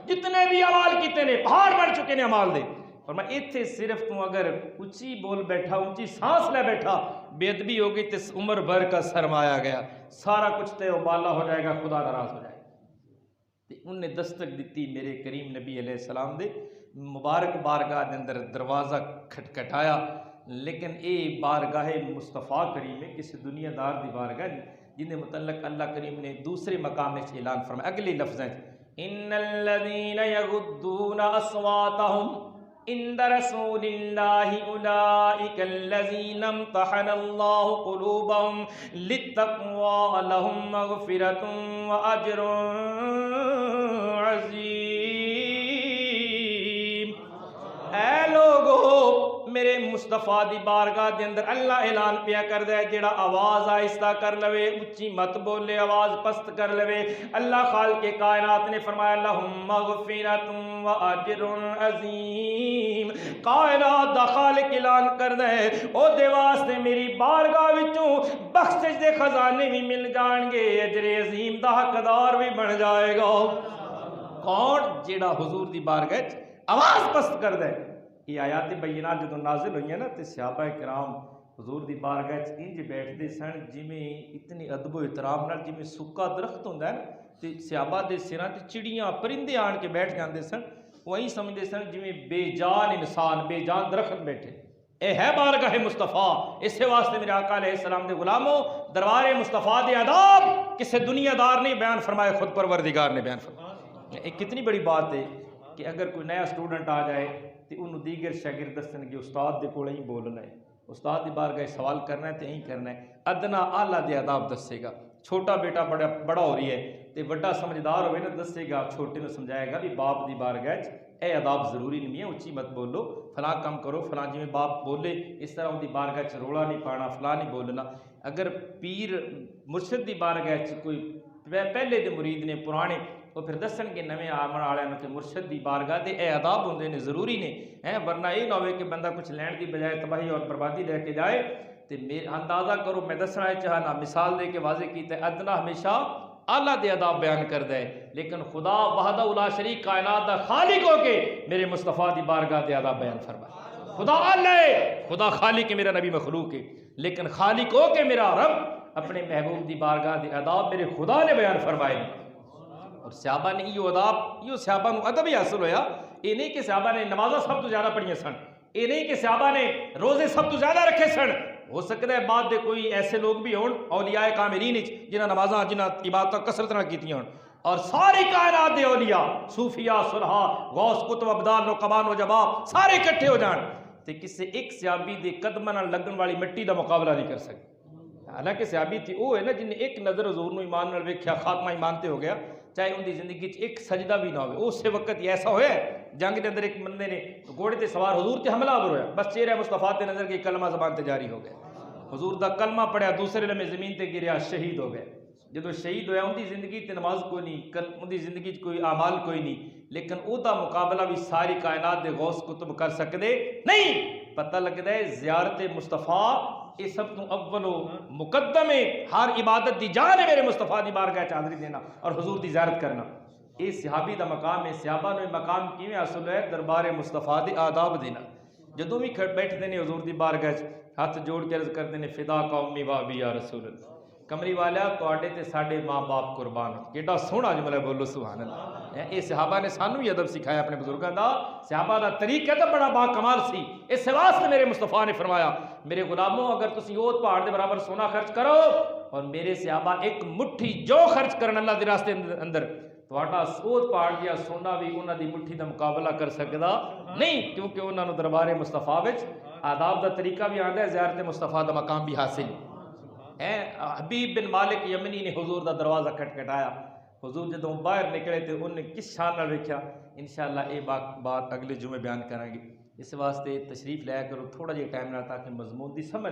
جتنے بھی عمال کیتے نے پہاڑ بن چکے نے عمال دے، فرمایا ایتھے صرف تو اگر اونچی بول بیٹھا، اونچی سانس لے بیٹھا، بے ادبی ہو گئی تے عمر بھر کا سرمایا گیا، سارا کچھ تے ابالا ہو جائے گا، خدا ناراض ہو جائے گا۔ تے ان نے دستک دیتی میرے کریم نبی علیہ السلام دے مبارک بارگاہ دے اندر، دروازہ کھٹکھٹایا، لیکن اے بارگاہ مصطفیٰ کریم ہے، کسی دنیا دار دی بارگاہ نہیں، جن کے متعلق اللہ کریم نے دوسرے مقام میں اعلان فرمایا اگلی لفظیں ان الذین یغضون اصواتهم عند رسول اللہ اولئک الذین امتحن اللہ قلوبهم للتقوی لهم مغفرۃ واجر عظیم۔ اے لوگو میرے مصطفیٰ دی بارگاہ دے اندر اللہ اعلان پیا کر دے، جیڑا آواز آہستہ کر لوے، اچھی مت بولے، آواز پست کر لوے، اللہ خالق کائنات نے فرمایا لہم مغفرۃ و اجر عظیم، کائنات دا خالق اعلان کر دے او دے واسطے میری بارگاہ وچوں بخشش دے خزانے بھی مل جان گے، اجر عظیم دا حقدار بھی بن جائے گا۔ کون؟ جیڑا حضور دی بارگاہ آواز پست کر دے۔ یہ آیات بینات جدوں نازل ہوئی ہیں نا تے صحابہ کرام حضور دی بارگاہ انج بیٹھدے سن جویں اتنی ادب و احترام نال، جویں سکا درخت ہوندا ہے تے صحابہ دے سراں تے چڑیاں پرندے آن کے بیٹھ جاندے سن، وہ این سمجھدے سن جویں بے جان انسان، بے جان درخت بیٹھے۔ اے ہے بارگاہ مصطفیٰ، اس واسطے میرے آقا علیہ السلام دے غلاموں دربار مصطفیٰ دے آداب کسے دنیا دار نے بیان فرمائے، خود پروردگار نے بیان فرمایا۔ ایک کتنی بڑی بات ہے کہ اگر کوئی نیا اسٹوڈنٹ آ جائے تو انہوں دیگر شاگرد دسن کہ استاد دے کول ہی بولنا ہے، استاد دی بارگاہ سوال کرنا ہے تو ہی کرنا ہے، ادنا اعلیٰ دے آداب دسے گا۔ چھوٹا بیٹا بڑا ہو رہی ہے تو بڑا سمجھدار ہوئے نا دسے گا، چھوٹے نے سمجھائے گا بھی باپ دی بارگاہ اے آداب ضروری نہیں ہے، اچھی مت بولو، فلاں کام کرو، فلاں جی میں باپ بولے اس طرح ان دی بارگاہ روڑا نہیں پانا، فلاں نہیں بولنا۔ اگر پیر مرشد دی بارگاہ کوئی پہلے دے مرید نے پرانے وہ پھر دسن کے نویں آمن والوں کے مرشد دی بارگاہ دے اے آداب ہوندے نے، ضروری نے ہیں، ورنہ یہ نہ ہوئے کہ بندہ کچھ لین کی بجائے تباہی اور بربادی لے کے جائے۔ تو اندازہ کرو میں دسنا چاہنا مثال دے کے واضح کیتا ہے، ادنا ہمیشہ اعلیٰ دے آداب بیان کر دے، لیکن خدا وحدہ لا شریک کائنات دا خالق ہو کے میرے مصطفیٰ دی بارگاہ دے آداب بیان فرمائے۔ خدا اللہ ہے، خدا خالق ہے، میرا نبی مخلوق ہے، لیکن خالق ہو کے میرا رب اپنے محبوب دی بارگاہ دے آداب میرے خدا نے بیان فرمائے۔ اور صحابہ نے یہ آداب، یہ صحابہ نو ادب ہی حاصل ہویا، یہ نہیں کہ صحابہ نے نمازاں سب تو زیادہ پڑھیاں سن، یہ نہیں کہ صحابہ نے روزے سب تو زیادہ رکھے سن، ہو سکتا ہے بعد دے کوئی ایسے لوگ بھی ہون اولیاء کاملین جنہاں نمازاں جنہاں عبادتاں کثرت نال کیتیاں ہون، اور ساری کائنات دے اولیاء صوفیاء صلحاء غوث قطب ابدال نقباء نجباء سارے اکٹھے ہو جان تے کسے ایک صحابی دے قدماں نال لگن والی مٹی دا مقابلہ نہیں کر سکتے۔ حالانکہ صحابی تھی وہ ہے نا جن نے ایک نظر حضور نو ایمان نال ویکھیا خاتمہ ایمان تے ہو گیا، چاہے ان دی زندگی ایک سجدہ بھی نہ ہوئے، اس وقت یہ ایسا ہویا ہے جنگ دے اندر ایک بندے نے گھوڑے تے سوار حضور تے حملہ آور ہویا، بس چہرہ مصطفیٰ تے نظر کے کلمہ زبان تے جاری ہو گیا، حضور دا کلمہ پڑھیا، دوسرے لمحے زمین تے گریا، شہید ہو گئے۔ جدو شہید ہویا ان دی زندگی تے نماز کوئی نہیں، ان دی زندگی کوئی اعمال کوئی نہیں، لیکن او دا مقابلہ بھی ساری کائنات دے غوث کتب کر سکدے نہیں۔ پتہ لگدا ہے زیارت مصطفیٰ یہ سب تو اول و مقدم ہے، ہر عبادت دی جان ہے میرے مصطفیٰ دی بارگاہ حاضری دینا اور حضور دی زیارت کرنا، یہ صحابی دا مقام ہے۔ صحابہ نے مقام کیویں حاصل ہے؟ دربار مصطفیٰ دے آداب دینا، جدوں بھی بیٹھتے ہیں حضور دی بارگاہ ہاتھ جوڑ کے عرض کرتے ہیں فدا کا امی و ابی یا رسول اللہ، کمری والا تواڈے تے ساڈے ماں باپ قربان، کیڈا سوہنا جملہ بولو سبحان اللہ۔ یہ صحابہ نے سانو بھی ادب سکھایا اپنے بزرگاں دا، صحابہ دا طریقہ تو بڑا با کمال سی، اس واسطے میرے مصطفیٰ نے فرمایا میرے غلاموں اگر تسی اوت پہاڑ دے برابر سونا خرچ کرو اور میرے صحابہ ایک مٹھی جو خرچ کرن اللہ دے راستے اندر، تواڈا اوت پہاڑ دیا سونا بھی انہاں دی مٹھی دا مقابلہ کر سکدا نہیں، کیونکہ انہاں نو دربار مصطفیٰ وچ آداب دا طریقہ بھی آندا ہے، زیارت مصطفیٰ دا مقام بھی حاصل ہے۔ حبیب بن مالک یمنی نے حضور دا دروازہ کھٹکھٹایا، حضور جدوں باہر نکلے تے انہوں نے کس شان نال ویکھیا، انشاءاللہ یہ بات اگلے جمعے بیان کریں گے، اس واسطے تشریف لیا کرو تھوڑا جہا ٹائم نال تاکہ مضمون دی سمجھ